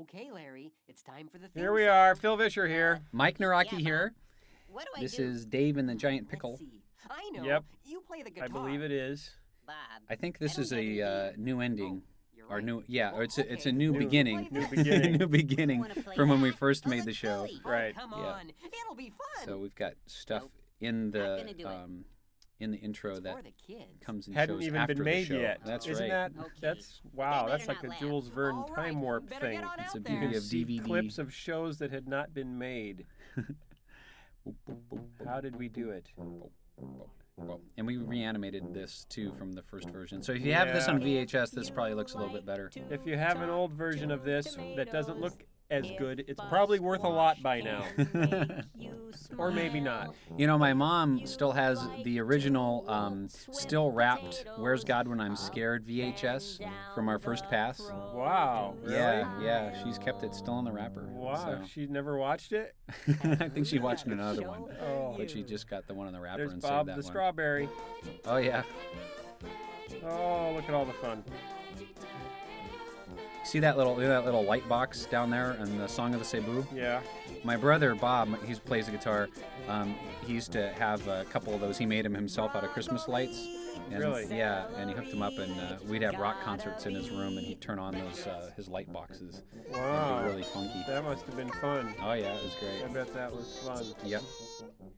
Okay, Larry, it's time for the theme Here we song. are, Phil Vischer here. Mike Nawrocki Yeah, here. What do I This do? is Dave and the Giant Pickle. Let's see. I know. Yep. You play the guitar. I believe it is. Bob. I think this I is don't have a anything. new ending. You're Or right. new, yeah, Well, it's a okay, new new- beginning. new beginning. New beginning Wanna play from when we that? first Oh, made the let's show. go. Right. Come Yeah. on. It'll be fun. So we've got stuff Nope. in Not gonna do it. the intro it's that for the kids. comes and Hadn't shows even after been the made show. yet. That's Isn't right. Okay. that's wow, They that's better like a not Jules laugh. Verne All right, time warp better thing. get on It's out a there. You beauty can of see DVD. clips of shows that had not been made. How did we do it? Well, and we reanimated this too from the first version. So if you have this on VHS, this probably looks a little bit better. If you have an old version of this that doesn't look as good, it's probably worth a lot by now. Or maybe not. You know, my mom still has the original, still wrapped "Where's God When I'm Scared" VHS from our first pass. Wow. Really? Yeah, she's kept it still in the wrapper. Wow. So. She never watched it? I think she watched another one, Oh. but she just got the one in the wrapper There's and Bob saved that the one. strawberry. Oh yeah. Oh, look at all the fun. See that little light box down there in the Song of the Cebu? Yeah. My brother Bob, he plays the guitar. He used to have a couple of those. He made them himself out of Christmas lights. And, Really? Yeah, and he hooked them up, and we'd have rock concerts in his room, and he'd turn on those his light boxes. Wow. It'd be really funky. That must have been fun. Oh yeah, it was I great. bet that was fun. Yep,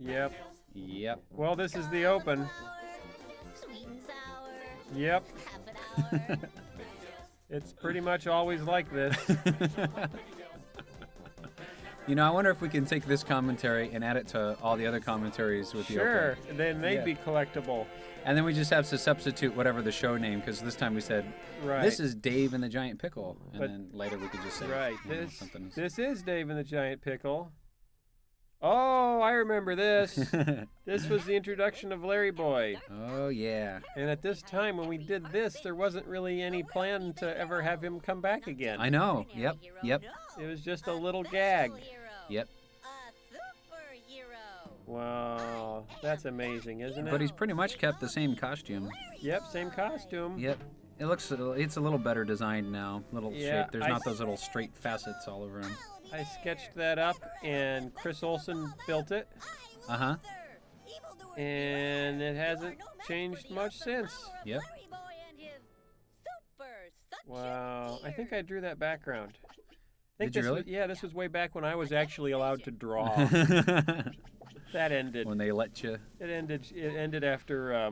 Yep. yep. Well, this is the open. Sweet and sour. Yep. Half an hour. It's pretty much always like this. You know, I wonder if we can take this commentary and add it to all the other commentaries with the Sure. open. Then they'd Yeah. be collectible. And then we just have to substitute whatever the show name, because this time we said, Right. this is Dave and the Giant Pickle. And But- then later we could just say, Right. you know, This something. this is Dave and the Giant Pickle. Oh, I remember this. This was the introduction of Larry Boy. Oh, yeah. And at this time when we did this, there wasn't really any plan to ever have him come back again. I know. Yep, yep, It was just a little gag. yep. A superhero. Wow, that's amazing, isn't it? But he's pretty much kept the same costume. Yep, same costume. Yep. It's a little better designed now. Little Yeah, shape. There's not those little straight facets all over him. I sketched that up, and Chris Olsen built it, Uh-huh. and it hasn't changed much since. Yep. Larry Boy and his super Wow, I think I drew that background. I think Did you this really? Was, yeah, this was way back when I was actually allowed to draw. That ended. When they let you. It ended after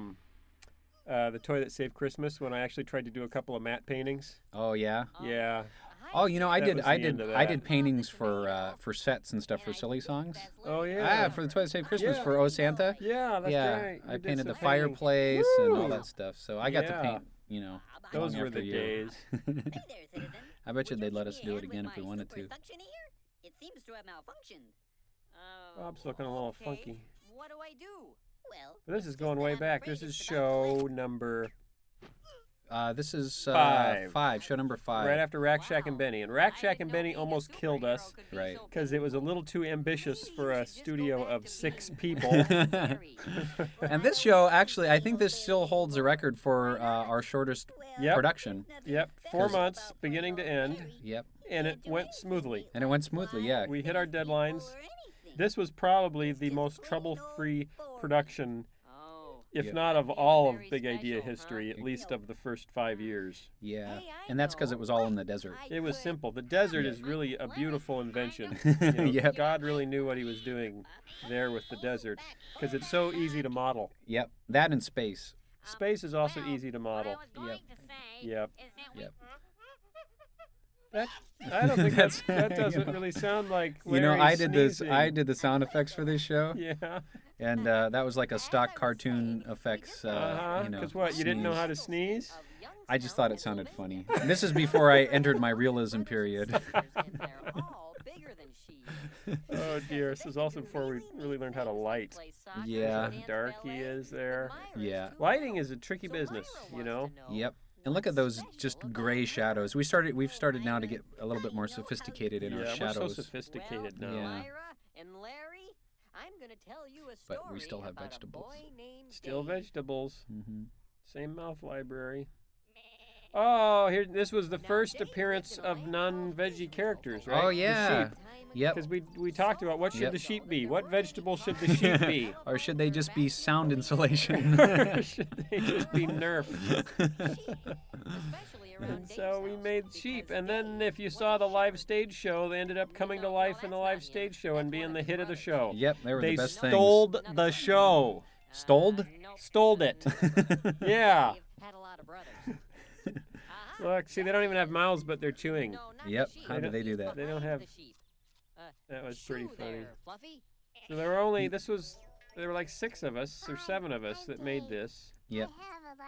the Toy That Saved Christmas, when I actually tried to do a couple of matte paintings. Oh, yeah. Yeah. Oh, you know, I That did was I the did end of I that. did paintings for sets and stuff for silly songs. Oh yeah. For the Toy That Saved Christmas Yeah. for Oh Santa. Yeah, that's Yeah, right. You I did painted some the painting. fireplace and all Woo! that stuff. So I got to Yeah. paint, you know. Those long were after the you. days. Hey there, citizen. I bet you Would they'd let see us me do it hand again with if we my wanted to. super suctioneer? It seems to have malfunctioned. Oh, Bob's looking a little okay. funky. What do I do? Well, But this is just going that way I'm back. afraid This is it's about to show number This is 5. show number 5. right after Rack Shack and Benny. And Rack Shack and Benny almost killed us Right. because it was a little too ambitious for a studio of 6 people. Larry. And this show, actually, I think this still holds the record for our shortest Yep. production. Yep, 4 months, beginning to end, Yep. and it went smoothly. And it went smoothly, yeah. We hit our deadlines. This was probably the most trouble-free production, Oh. if Yep. not of all of Big Idea history, at least of the first 5 years. Yeah. And that's because it was all in the desert. It was simple. The desert is really a beautiful invention. Yep. God really knew what he was doing there with the desert, because it's so easy to model. Yep. That and space. Space is also easy to model. Yep. Yep. Yep. That I don't think That's- that you doesn't know. really sound like You know, Larry I did this. sneezing. I did the sound effects for this show, Yeah. and that was like a stock cartoon effects. You know, Because what? You didn't know sneeze. how to sneeze? I just thought it sounded funny. And this is before I entered my realism period. They're all bigger than she. Oh dear. This is also before we really learned how to light. Yeah. How dark he is there. Yeah. Lighting is a tricky business, you know. Yep. And look at those just gray shadows. We've started now to get a little bit more sophisticated in our Yeah, we're so shadows. sophisticated now. Yeah. Myra and Larry, I'm gonna tell you a story But we still have about a vegetables. boy named Still Dave. vegetables. Hmm. Same mouth library. Oh, here. This was the first appearance of non-veggie characters, right? Oh, yeah. Yep. Because we talked about what should the sheep be? What vegetable should the sheep be? Or should they just be sound insulation? Or should they just be nerfed? And so we made sheep. And then if you saw the live stage show, they ended up coming to life in the live stage show and being the hit of the show. Yep, they were the best things. They stole the show. Stoled? Stole it. Yeah. Had a lot of brothers. Look, see, they don't even have mouths, but they're chewing. Yep. How do they do that? They don't have. The sheep. That was pretty Shoo funny. there, Fluffy. So there were like 6 of us or 7 of us that made this Yep.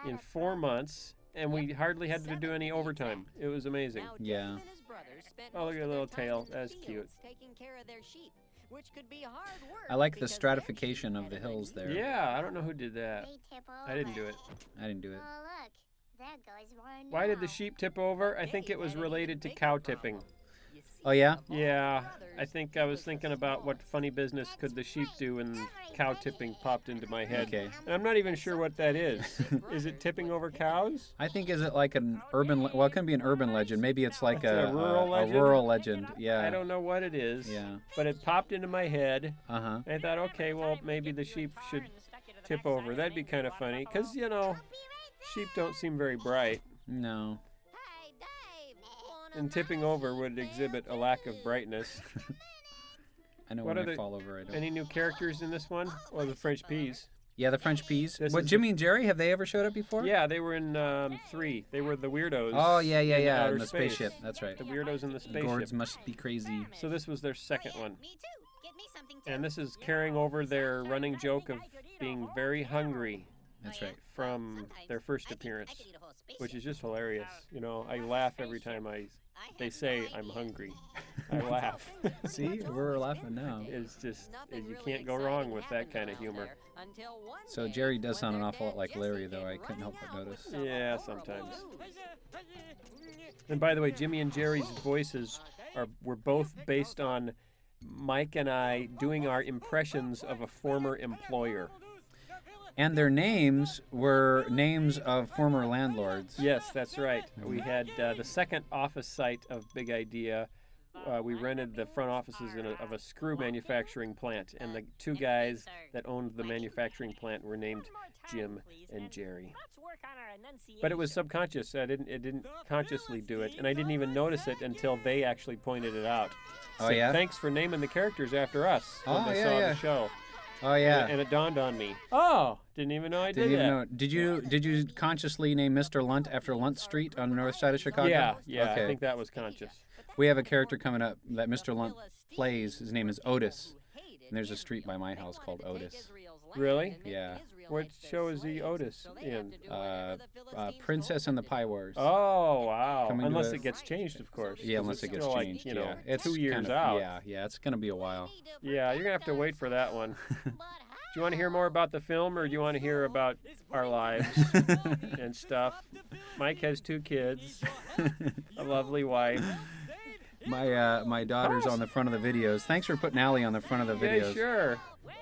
in 4 months, and we hardly had to do any overtime. It was amazing. Now, Yeah. Dave and his brothers spent Oh, look most at of the their little time tail. in the That's fields cute. taking care of their sheep, which could be hard work I like the because their stratification sheep of the had a hills there. Yeah, I don't know who did that. I didn't do it. I didn't do it. Oh, look. There goes one Why did the now. sheep tip over? I think it was related to cow tipping. You see, Oh, yeah? Yeah, I think I was thinking about what funny business could the sheep do, and cow tipping popped into my head. Okay. And I'm not even sure what that is. Is it tipping over cows? I think, is it like an urban, well, it can be an urban legend. Maybe it's like A rural legend? A rural legend, yeah. I don't know what it is. Yeah. But it popped into my head. Uh-huh. I thought, okay, well, maybe the sheep should tip over. That'd be kind of funny, because, you know, sheep don't seem very bright, No. Hey, Dave, wanna and tipping over would exhibit a lack of brightness. I know What when are I the- fall over, I don't. Any new characters in this one? Or the French peas? Yeah, the French peas. This What, is Jimmy and Jerry, have they ever showed up before? Yeah, they were in 3. They were the weirdos. Oh, yeah, in outer in the space. spaceship. That's right. The weirdos in the spaceship. Gourds must be crazy. So this was their second one. Me too. Get me something too. And this is carrying over their running joke of being very hungry That's right. from their first appearance, I could eat a whole spaceship. which is just hilarious. You know, I laugh every time they say I'm hungry. I laugh. See, we're laughing now. It's just, Nothing you really can't go exciting wrong with that happened kind of around humor. there until one So day Jerry does sound when an their awful lot dad like Jesse Larry, though. came I couldn't help running but out with notice. some Yeah, horrible sometimes. news. And by the way, Jimmy and Jerry's voices were both based on Mike and I doing our impressions of a former employer. And their names were names of former landlords. Yes, that's right. We had the second office site of Big Idea. We rented the front offices of a screw manufacturing plant, and the 2 guys that owned the manufacturing plant were named Jim and Jerry. But it was subconscious. It didn't consciously do it, and I didn't even notice it until they actually pointed it out. Oh, Said, yeah? Thanks for naming the characters after us when Oh, they yeah, saw yeah. the show. Oh, yeah. And it dawned on me. Oh, didn't even know I did Didn't that. even know. Did you consciously name Mr. Lunt after Lunt Street on the north side of Chicago? Yeah, Okay. I think that was conscious. We have a character coming up that Mr. Lunt plays. His name is Otis. And there's a street by my house called Otis. Really? Yeah. What show is he Otis in? Princess and the Pie Wars. Oh, wow. Coming to Unless a- it gets changed, of course. Yeah, 'cause unless it's it gets still, like, changed. you know, yeah. It's 2 years kind of, out. Yeah, it's going to be a while. Yeah, you're going to have to wait for that one. Do you want to hear more about the film, or do you want to hear about our lives and stuff? Mike has 2 kids, a lovely wife. My daughter's on the front of the videos. Thanks for putting Allie on the front of the Yeah, videos. sure.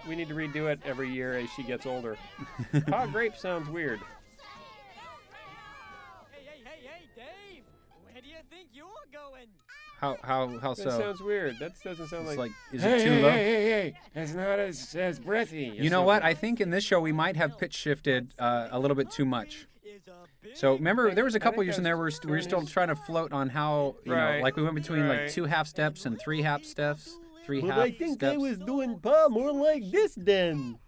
We need to redo it every year as she gets older. Paw grape sounds weird. Hey, Dave! Where do you think you're going? How That so? sounds weird. That doesn't sound It's like... like, is it too low? Hey. It's not as breathy. You know what? I think in this show we might have pitch shifted a little bit too much. So remember, there was a couple think years in that's there where we were still trying to float on how, you know, Right, like we went between like right. 2 half steps and 3 half steps. 3 But half I think steps. I was doing Paw more like this then.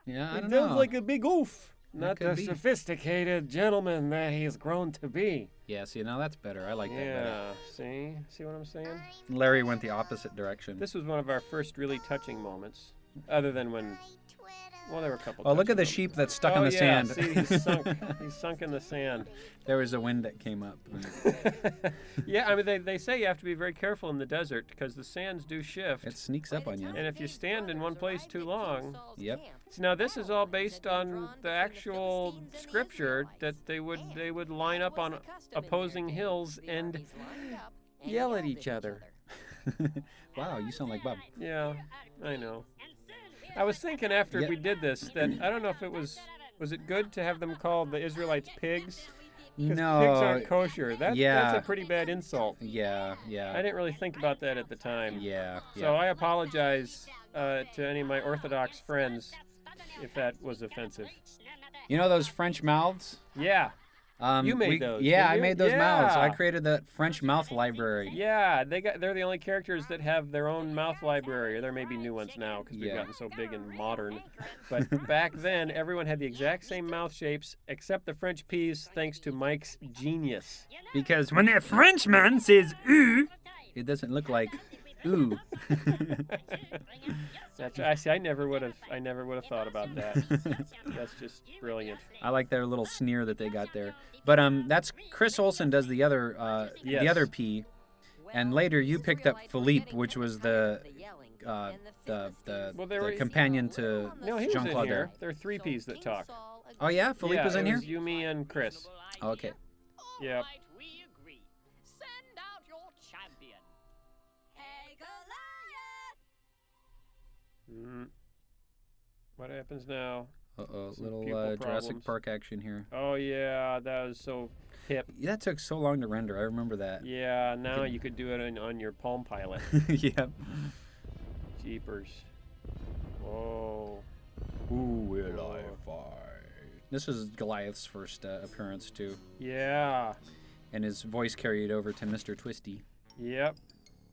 Yeah, I It don't sounds know. like a big oof. Not could the be. sophisticated gentleman that he's grown to be. Yeah, see, now that's better. I like that better. Yeah, see what I'm saying? Larry went the opposite direction. This was one of our first really touching moments, other than when, well, there were a couple. Oh, look at the touching sheep that's stuck in moments. the Oh, yeah, sand. see, he's sunk. He's sunk in the sand. There was a wind that came up. Yeah, I mean, they say you have to be very careful in the desert because the sands do shift. It sneaks up on you. And if you stand in one place too long, Yep. so now this is all based on the actual scripture that they would line up on opposing hills and yell at each other. Wow, you sound like Bob. Yeah, I know. I was thinking after Yeah. we did this that I don't know if it was it good to have them called the Israelites pigs? Because No. pigs aren't kosher. That's Yeah. a pretty bad insult. Yeah, I yeah. didn't really think about that at the time. Yeah, So yeah. I apologize to any of my Orthodox friends if that was offensive. You know those French mouths? Yeah. You made those, Yeah, didn't I you? made those mouths. I Yeah. created the French mouth library. Yeah, they're the only characters that have their own mouth library. There may be new ones now because we've Yeah. gotten so big and modern. But back then, everyone had the exact same mouth shapes except the French P's, thanks to Mike's genius. Because when a Frenchman says ooh, it doesn't look like ooh. I never would have thought about that. That's just brilliant. I like their little sneer that they got there. But that's Chris Olsen does the other Yes. the other P, and later you picked up Philippe, which was the companion to No, he was in Jean-Claude. here. There are 3 P's that talk. Oh yeah, Philippe Yeah, was in it here. was you, me, and Chris. Okay. Yep. Right, we agree. Send out your champion. Hey, Goliath! What happens now? Uh-oh, Some little pupil Jurassic problems. Park action here. Oh yeah, that was so hip. Yeah, that took so long to render. I remember that. Yeah, now you could do it on your Palm Pilot. Yep. Jeepers. Whoa. Who will I fight? This is Goliath's first appearance too, Yeah. and his voice carried over to Mr. Twisty. Yep.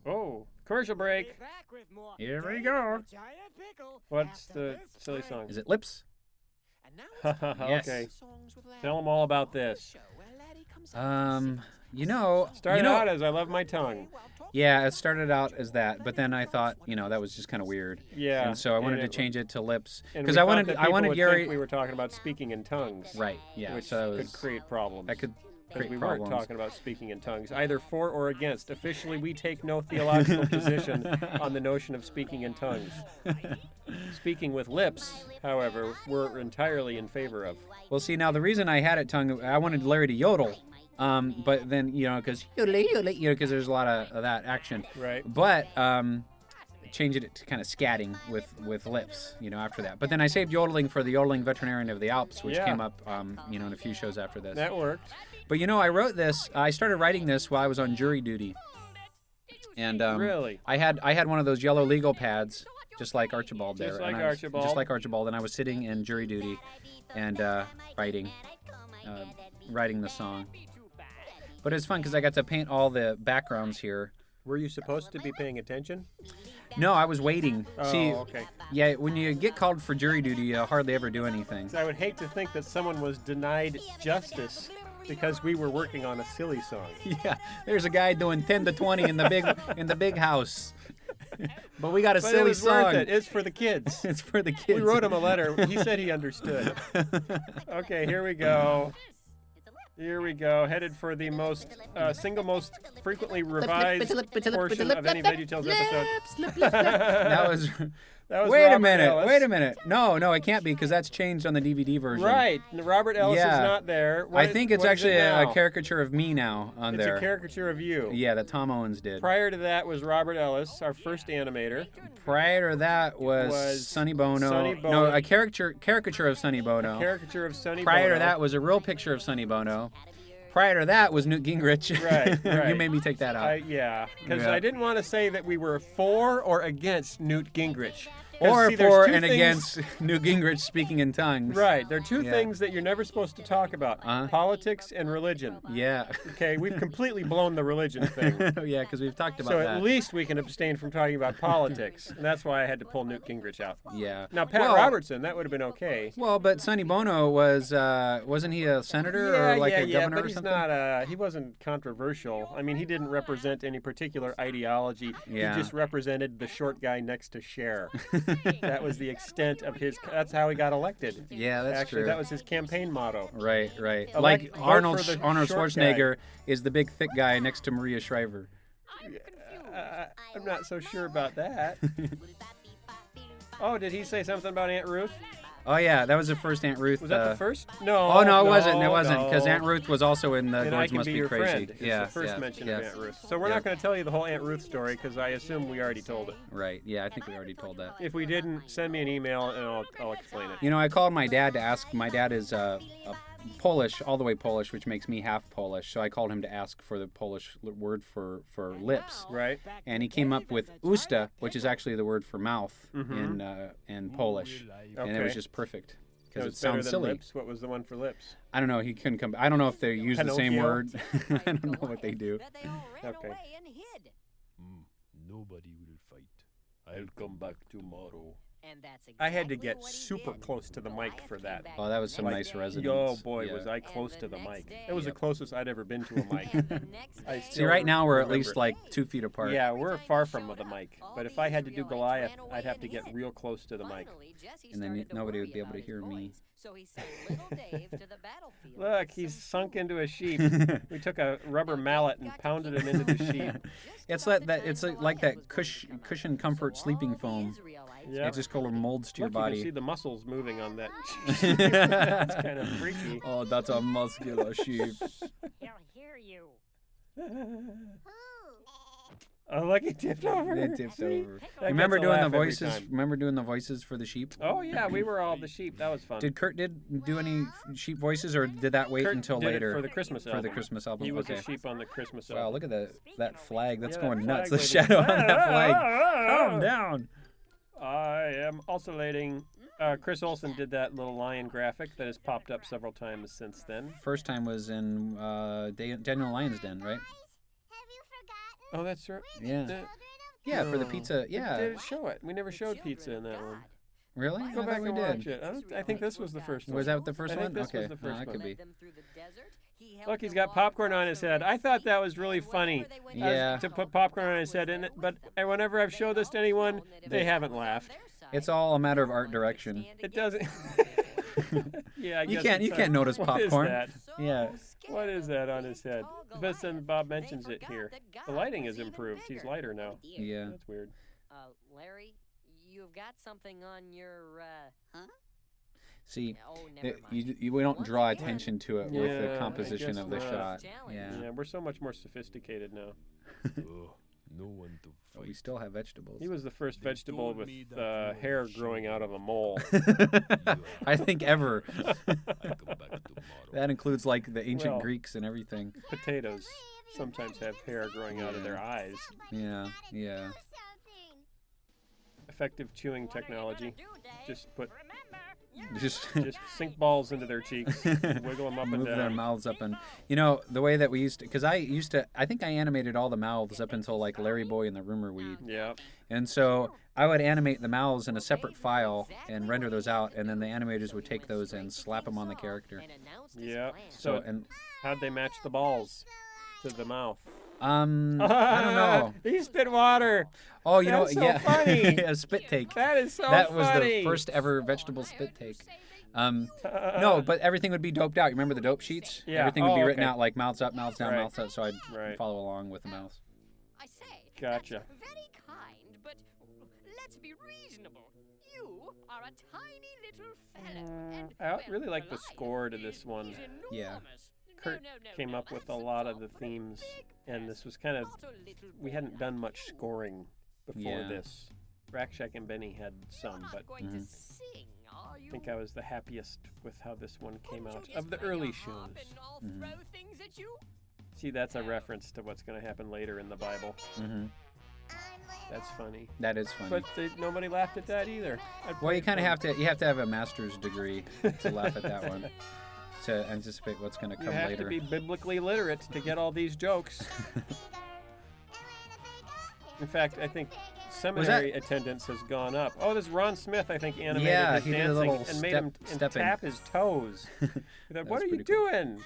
Oh, commercial break. Be back with more Here we Dave go. the Giant Pickle What's after the this silly break. song? Is it Lips? And now it's Yes. Okay. songs with Larry. Tell them all about this. Show where Larry comes out Started you know, out as I love my tongue. yeah, it started out as that, but then I thought, that was just kind of weird. Yeah. And so I wanted to it- change it to Lips and because we I thought wanted that I people wanted would Yuri. think we were talking about speaking in tongues. Right. Yeah. Which so could create problems. that could Because create we problems. weren't talking about speaking in tongues, either for or against. Officially, we take no theological position on the notion of speaking in tongues. Speaking with lips, however, we're entirely in favor of. Well, see, now the reason I had it tongue, I wanted Larry to yodel, but then because because there's a lot of that action. Right. But changing it to kind of scatting with lips, after that. But then I saved yodeling for the yodeling veterinarian of the Alps, which Yeah. came up, in a few shows after this. That worked. But I wrote this. I started writing this while I was on jury duty, and Really? I had one of those yellow legal pads, just like Archibald there. Just like and I was- Archibald. Just like Archibald, and I was sitting in jury duty, and writing the song. But it's fun because I got to paint all the backgrounds here. Were you supposed to be paying attention? No, I was waiting. Oh, See, okay. yeah, when you get called for jury duty, you hardly ever do anything. I would hate to think that someone was denied justice because we were working on a silly song. Yeah, there's a guy doing 10 to 20 in the big house. But we got a But silly it was song. worth it. It's for the kids. It's for the kids. We wrote him a letter. He said he understood. Okay, here we go. Here we go. Headed for the single most frequently revised portion of any VeggieTales episode. That was Wait a Robert minute. Ellis. Wait a minute. No, it can't be because that's changed on the DVD version. Right. Robert Ellis Yeah. is not there. I think it's what is actually it a now? caricature of me now on It's there. a caricature of you. Yeah, that Tom Owens did. Prior to that was Robert Ellis, our first animator. Prior to that was Sonny Bono. Sonny No, Bono. a caricature of Sonny Bono. Caricature of Sonny Prior Bono. to that was a real picture of Sonny Bono. Prior to that was Newt Gingrich. Right, You right. made me take that out. Yeah, because Yeah. I didn't want to say that we were for or against Newt Gingrich. 'Cause, Or see, there's for two and things- against Newt Gingrich speaking in tongues. Right, there are two Yeah. things that you're never supposed to talk about: politics and religion. Yeah. Okay, we've completely blown the religion thing. Yeah, because we've talked about So that. at least we can abstain from talking about politics, and that's why I had to pull Newt Gingrich out. Yeah. Now Pat Well- Robertson, that would have been okay. Well, but Sonny Bono wasn't he a senator or like a governor but or he's something? not. He wasn't controversial. I mean, he didn't represent any particular ideology. Yeah. He just represented the short guy next to Cher. That was the extent of his. That's how he got elected. Yeah, that's Actually, true. that was his campaign motto. Right, right. Elect- Like vote Arnold for the Arnold short Schwarzenegger is the big thick guy next to Maria Shriver. I'm not so sure about that. Oh, did he say something about Aunt Ruth? Oh yeah, that was the first Aunt Ruth. Was that the first? No. Oh no, it wasn't. It wasn't because no. Aunt Ruth was also in the And I Gourds Can Must Be Be Your Crazy. Friend. It's Yeah, the first yeah, mention yeah. of Aunt Ruth. So we're Yeah. not going to tell you the whole Aunt Ruth story because I assume we already told it. Right. Yeah, I think we already told that. If we didn't, send me an email and I'll explain it. You know, I called my dad to ask. My dad is a Polish, all the way Polish, which makes me half Polish. So I called him to ask for the Polish word for lips. Right. And he came up with usta, which is actually the word for mouth in Polish. And it was just perfect. Because it sounds silly. Lips. What was the one for lips? I don't know. He couldn't come. I don't know if they use the same word. I don't know what they do. Okay. Nobody will fight. I'll come back tomorrow. And that's I had to exactly get what he super did. close to the So mic I for flew that. back Oh, that was some the nice next day. resonance. Oh boy, Yeah. was I And close the to the next mic. day- It was the closest I'd ever been to a mic. And the next I day- See, still right now we're at remember least it. like 2 feet apart. Yeah, Every we're time far he from showed the up, mic. all But the if I had to do Israelites Goliath, ran away I'd have and to get hid. real close to the mic. Finally, Jesse And then started to nobody would worry be able to about hear his me. boys, so he sent little Dave to the battlefield. Look, with he's some sunk food. into a sheep. We took a rubber mallet and pounded him into the sheep. It's Just like about that. the It's time like Goliath that was going to come out. cushion comfort So sleeping all the foam. Israelites Yeah. It just color molds to your Look, you can body. see the muscles moving on that sheep. That's kind of freaky. Oh, that's a muscular sheep. He'll hear you. Oh, look, he tipped over. It tipped over. That Remember gets a doing the laugh every voices? time. Remember doing the voices for the sheep? Oh yeah, we were all the sheep. That was fun. Did Kurt do any sheep voices, or did that wait Kurt until did it later for the Christmas album? For the Christmas album. He was okay. a sheep on the Christmas Wow, album. look at that flag. That's Yeah, that going nuts. flag The waving. shadow on that flag. Calm down. I am oscillating. Chris Olsen did that little lion graphic that has popped up several times since then. First time was in Daniel Lyon's Den, right? Have you forgotten? Oh, that's right. Yeah. Yeah, for the pizza. Yeah. Did show it? We never showed pizza in that one. Really? Go I back thought we and watch did. it. I think this was the first one. Was that the first I think one? this was Okay. the first that one. could be. Look, he's got popcorn on his head. I thought that was really funny. Yeah. To put popcorn on his head in it, but whenever I've showed this to anyone, they haven't laughed. It's all a matter of art direction. It doesn't. Yeah, I You guess can't it's notice What is popcorn. that? Yeah. What is that on his head? But then Bob mentions it here. The lighting has improved. He's lighter now. Yeah. That's weird. Larry, you've got something on your, See, oh, never mind. we don't draw Once again, attention to it with Yeah, the I composition guess of the not. shot. Challenge. Yeah. Yeah, we're so much more sophisticated now. Oh, no one to But we fight. still have vegetables. He was the first They vegetable told with me that you were hair the growing sheep. out of a mole. I think ever. I come back tomorrow. That includes like the ancient Well- Greeks and everything. Potatoes sometimes have hair growing out of their eyes. Yeah, yeah. Effective chewing technology. Just put Just just sink balls into their cheeks, wiggle them up and move their down. mouths up, and the way that we used to, because I think I animated all the mouths up until like Larry Boy and the Rumor Weed, Yeah. and so I would animate the mouths in a separate file and render those out, and then the animators would take those and slap them on the character. Yeah. So So and how'd they match the balls to the mouth? I don't know. He spit water. Oh, you know, That's so yeah, funny. a spit take. That is so That was funny. the first ever vegetable spit take. No, but everything would be doped out. You remember the dope sheets? Yeah. Everything would be Oh, written okay. out like mouths up, mouths down, Right. mouths up. So I'd Right. follow along with the mouths. I say, Gotcha. that's very kind, but let's be reasonable. You are a tiny little fellow. And, I well, really like the Goliath score to this one. is Yeah. enormous. Kurt No, came up I'm with a lot of the supposed to be themes, big and this person, was kind of, not a little we boy hadn't done like much you. scoring before Yeah. this. Rack and Benny had You're some, not but going Mhm. to sing, are you? I think I was the happiest with how this one came Couldn't you out just of the play your early harp shows. and I'll Mhm. throw things at you? See, that's a reference to what's going to happen later in the Bible. Hmm That's funny. That is funny. But nobody laughed at that either. Well, you kind of have to have a master's degree to laugh at that one, to anticipate what's going to You come have later. to be biblically literate to get all these jokes. In fact, I think seminary attendance has gone up. Oh, this Ron Smith, I think, animated Yeah, his he did a dancing little and made him stepping. tap his toes. He thought, That what was are you pretty cool." doing?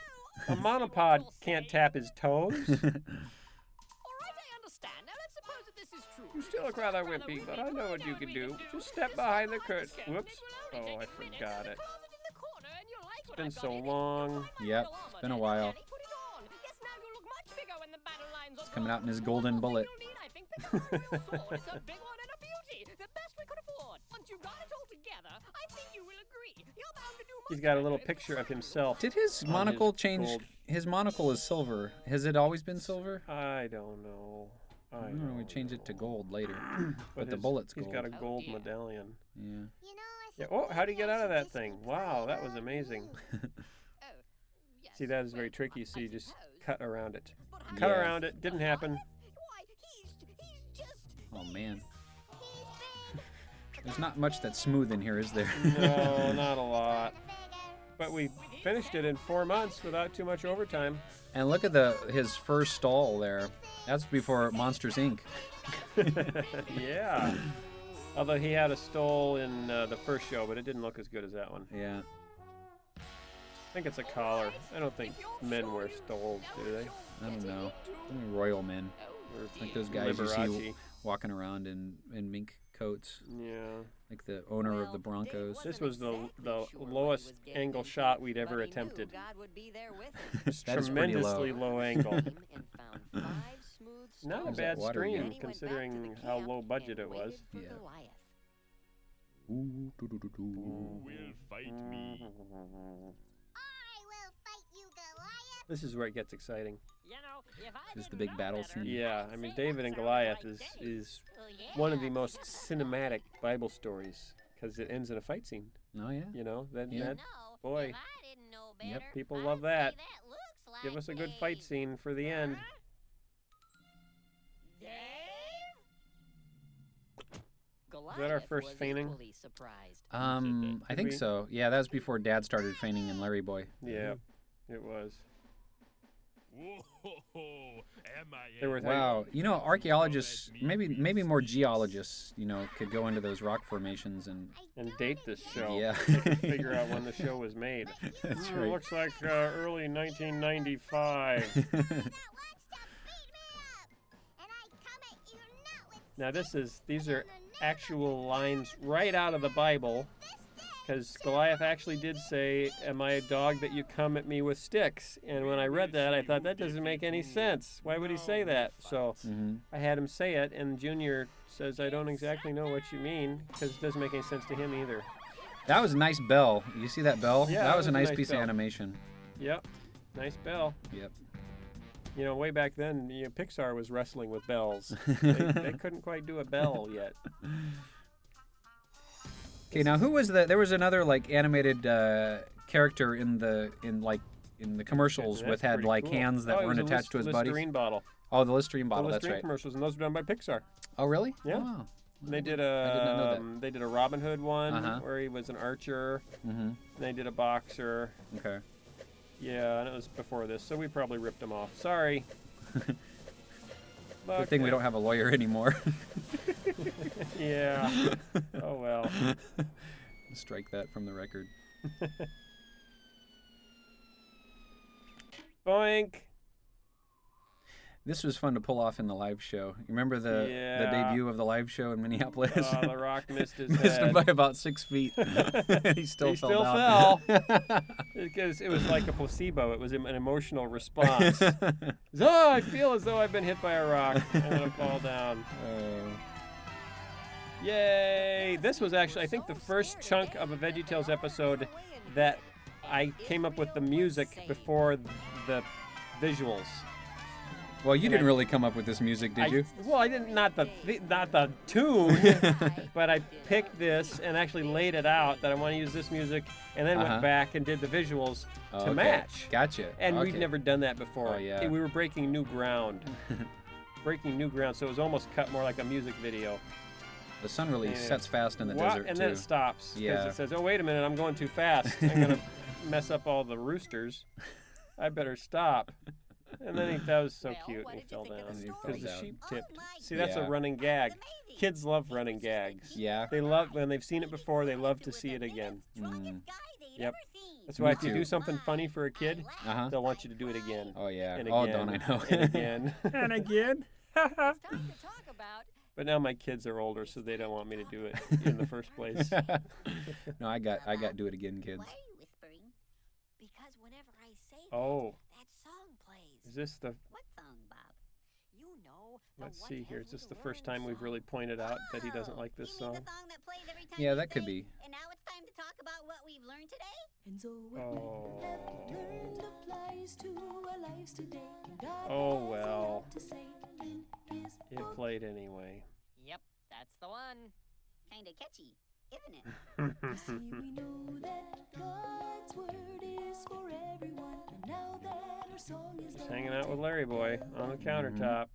A monopod can't tap his toes. All right, I understand. Now let's suppose that this is true. You still look rather wimpy, but I know what you can do. Just step behind the curtain. Whoops. Oh, I forgot it. It's been so long. Yep, it's been a while. It's coming out in his golden bullet. He's got a little picture of himself. Did his on monocle his change? gold- His monocle is silver. Has it always been silver? I don't know. I I don't know. We don't changed it to know. gold later. But the his- bullet's He's gold. got a Oh, gold dear. medallion. Yeah. You know, I Yeah. think Oh, how'd he maybe get I out of should that just thing? play Wow, that was violin. amazing. See, that is very tricky, so you just cut around it. But Cut Yeah. around it. Didn't happen. Why, he's just... Oh man. There's not much that's smooth in here, is there? No, not a lot. But we finished it in 4 months without too much overtime. And look at his first stall there. That's before Monsters Inc. Yeah. Although he had a stole in the first show, but it didn't look as good as that one. Yeah. I think it's a collar. I don't think men wear stoles, do they? I don't know. Only royal men. Or Like those guys you see Liberace. walking around in mink coats. Yeah. Like the owner of the Broncos. This was the lowest angle shot we'd ever attempted. God would be there with It's That is pretty tremendously low angle. him and found 5 smooth Not a How's that bad water stream, again? Then he went back to considering the how camp low budget and it was. waited for Yeah. Goliath. Ooh, doo-doo-doo-doo. Who will fight me? I will fight you, Goliath. This is where it gets exciting. You know, if I This is the didn't big know battle better, scene. Yeah, I I'd mean, say David that and sounds Goliath like is Dave. one of the most cinematic Bible stories because it ends in a fight scene. Oh yeah. You know, Yeah. that No, boy. if I didn't know Yep, better, people I'd love say that. looks like give us a good fight Dave. scene for the end. Goliath that our first was feigning? equally surprised. I Did think we? so. Yeah, that was before Dad started feigning in Larry Boy. Yeah, it was. Whoa, am I They were Wow. You know, archaeologists, maybe more geologists, you know, could go into those rock formations and And date this show. Yeah. They could figure out when the show was made. That's It right. looks like early 1995. That wants to beat me up, and I come at you not with Now these are on the neck actual lines right out of the Bible, because Goliath actually did say, "Am I a dog that you come at me with sticks?" And when I read that, I thought that doesn't make any sense. Why would he say that? So Mhm. I had him say it, and Junior says, "I don't exactly know what you mean," because it doesn't make any sense to him either. That was a nice bell. You see that bell? Yeah, that was a nice piece bell. of animation. Yep, nice bell. Yep. You know, way back then, Pixar was wrestling with bells. They couldn't quite do a bell yet. Okay, now who was there was another like animated character in the commercials That's with had pretty like cool. hands that Oh, it weren't was a attached to his buddies. Listerine bottle. Oh, the Listerine bottle. The That's Listerine right. commercials, and those were done by Pixar. Oh, really? Yeah. Oh, wow. They did I did not know that. they did a Robin Hood one Uh-huh. where he was an archer. Mm-hmm. And they did a boxer. Okay. Yeah, and it was before this, so we probably ripped them off. Sorry. Good thing we don't have a lawyer anymore. Yeah. Oh well. Strike that from the record. Boink. This was fun to pull off in the live show. You remember the Yeah. debut of the live show in Minneapolis? The Rock missed his Missed him head. by about 6 feet. He still He fell still down. Because it was like a placebo. It was an emotional response. Oh, I feel as though I've been hit by a rock. I'm gonna fall down. Yay! This was actually, I think, the first chunk of a VeggieTales episode that I came up with the music before the visuals. Well, you And didn't I- really come up with this music, did you? Well, I didn't. Not the tune, but I picked this and actually laid it out that I want to use this music, and then Uh-huh. went back and did the visuals Oh, to okay. match. Gotcha. And we'd Okay. never done that before. Oh, yeah. We were breaking new ground. Breaking new ground, so it was almost cut more like a music video. The sun really Yeah. sets fast in the What? desert, And too. then it stops because Yeah. it says, "Oh, wait a minute, I'm going too fast. I'm gonna mess up all the roosters. I better stop." And then that was so Well, cute, what and he did you fell think of down the because story? the Fell sheep Oh tipped. my See, that's a Yeah. running gag. Amazing. Kids love running gags. Yeah. They love when they've seen it before. They love to see it again. Mm. Yep. That's Me why if you too. do something funny for a kid, Uh-huh. they'll want you to do it again. Oh, yeah. And Oh, again. don't I know. And again. And again. It's time to talk about But now my kids are older, so they don't want me to do it in the first place. No, I got do it again, kids. Why are you whispering? because whenever I say Oh, that song plays. is this the? What song, Bob? You know. the Let's one see here. Is every this the word first time we've song. really pointed out that he doesn't like this You mean song? the song that plays every time Yeah, you that could sing? be. And now it's time to talk about what we've learned today? And so Oh. learned applies to our lives today. God Oh, has a well. lot to say in his It book. played anyway. Yep, that's the one. Kinda catchy. isn't it? You see, we know that God's word is for everyone. And now that our song is Just done, hanging out with Larry Boy on the countertop.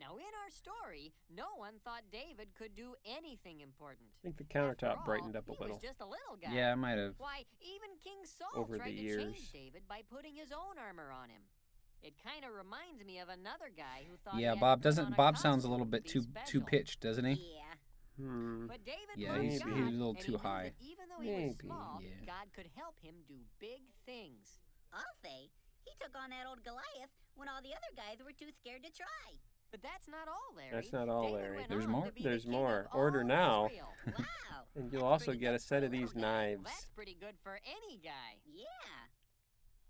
Now, in our story, no one thought David could do anything important. I think the After countertop all, brightened up a he little. was just a little guy. Yeah, I might have. Why, even King Saul Over tried the to years. change David by putting his own armor on him. It kind of reminds me of another guy who thought he Yeah, had to Bob put on doesn't. a Bob sounds a costume little to bit be too special. pitched, doesn't he? Yeah. But David Yeah, loved he's God, a little and too he knew high. that even though he was Maybe, small, yeah. God could help him do big things. I'll say, he took on that old Goliath when all the other guys were too scared to try. But that's not all, Larry. That's not all, David Larry. went There's on more? to be There's the king more. of all Order now. Israel. Wow. And you'll That's also pretty get a good for set of little these guy. knives. That's pretty good for any guy. Yeah.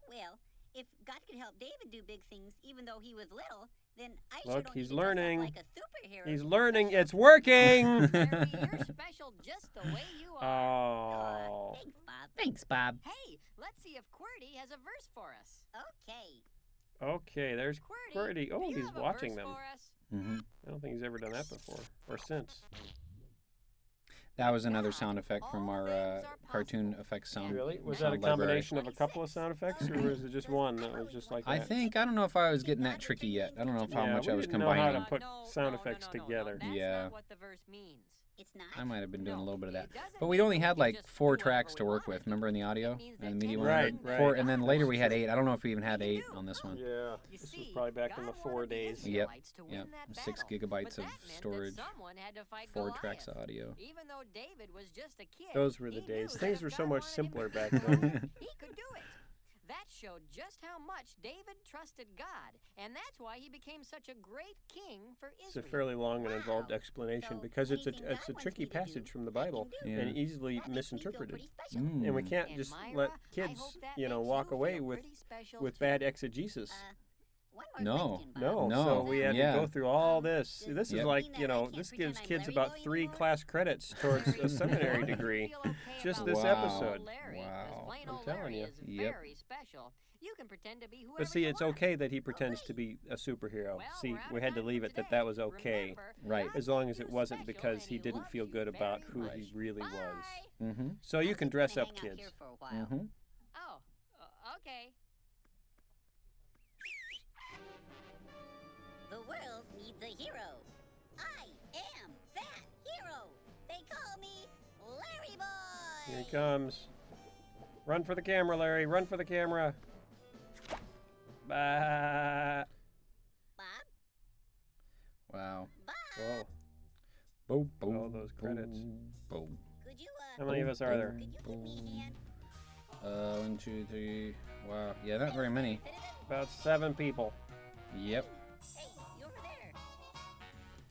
Well, if God could help David do big things even though he was little, then I sure Look, don't he's need to dress up learning. like a superhero. He's to be learning. special. It's working. Larry, you're special just the way you are. Oh. Thanks, Bob. Thanks, Bob. Hey, let's see if QWERTY has a verse for us. Okay. Okay, there's QWERTY, QWERTY. Oh, do you he's have a watching verse them. for us? Hmm I don't think he's ever done that before or since. That was another sound effect from our cartoon effects sound. Really? Was sound that a library. combination of a couple of sound effects, or was it just one that was just like that? I don't know if I was getting that tricky yet. I don't know how Yeah, much we I was didn't know how combining. to put sound effects together. That's Yeah. not what the verse means. It's not. I might have been doing a No, little bit of that. it doesn't But we mean only that had we like just 4 do tracks whatever to we work want. with. Remember in the audio It means and the that media anything one? Right, Four, right. and then later we had Just 8. I don't know if we even had 8 do. on this one. Yeah, You this was see, probably back in the God 4 wanted the days. Yep, Israelites to win yep. that 6 battle, gigabytes but of that meant that storage, someone had to fight 4 tracks of Goliath. audio. Even though David was just a kid, Those were the he days. knew Things that were if so God much wanted him simpler to back do then. it, he could do it. That showed just how much David trusted God, and that's why he became such a great king for It's a Israel. fairly long and involved Wow. explanation So because it's anything a God wants tricky me to do, passage from the I can Bible do. Yeah. and easily That makes me feel misinterpreted. pretty special. And we Mm. can't And just Myra, let I kids, hope that you know, makes walk you away feel with pretty special with too. bad exegesis. One more No. question, Bob. No, No. so we had Yeah. to go through all this. Does This is Yep. like, mean you that I know, can't this pretend gives I'm kids Larry about Boy 3 anymore? class credits towards Larry, a seminary you degree. feel okay Just about this plain old episode. Larry, 'cause Wow. plain I'm old telling Larry you. is Yep. very special. You can pretend to be whoever But see, you it's want. okay that he pretends to be a superhero. Well, See, we're out we of had to time leave for it that today. that was okay. Remember, Right. God As long made as it you wasn't special because and he didn't loves feel you good about very who much. he really was. Bye. Mm-hmm. So you can dress up I'm gonna hang out kids. here for a while. Mm-hmm. Oh, okay. The world needs a hero. I am that hero. They call me Larry Boy. Here he comes. Run for the camera, Larry. Run for the camera. Bah. Bob? Wow. Bob? Whoa. Boom, boom, All those credits. Boom. Could you, How many of us are there? could you give me a hand? 1, 2, 3. Wow. Yeah, not very many. Fit it up? About 7 people. Yep. Hey, you over there.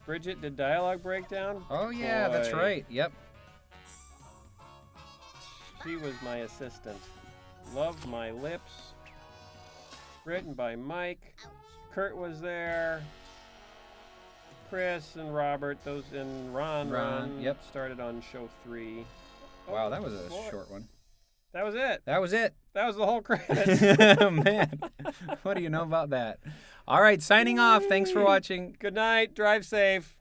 Bridget, did dialogue break down? Oh yeah, that's Boy. right. Yep. She was my assistant. Loved my lips. Written by Mike. Ouch. Kurt was there. Chris and Robert, those and Ron. Ron, yep. Started on show 3. Wow, that was a boy. short one. That was it. That was it. That was the whole credits. Man, what do you know about that? All right, signing off. Thanks for watching. Good night. Drive safe.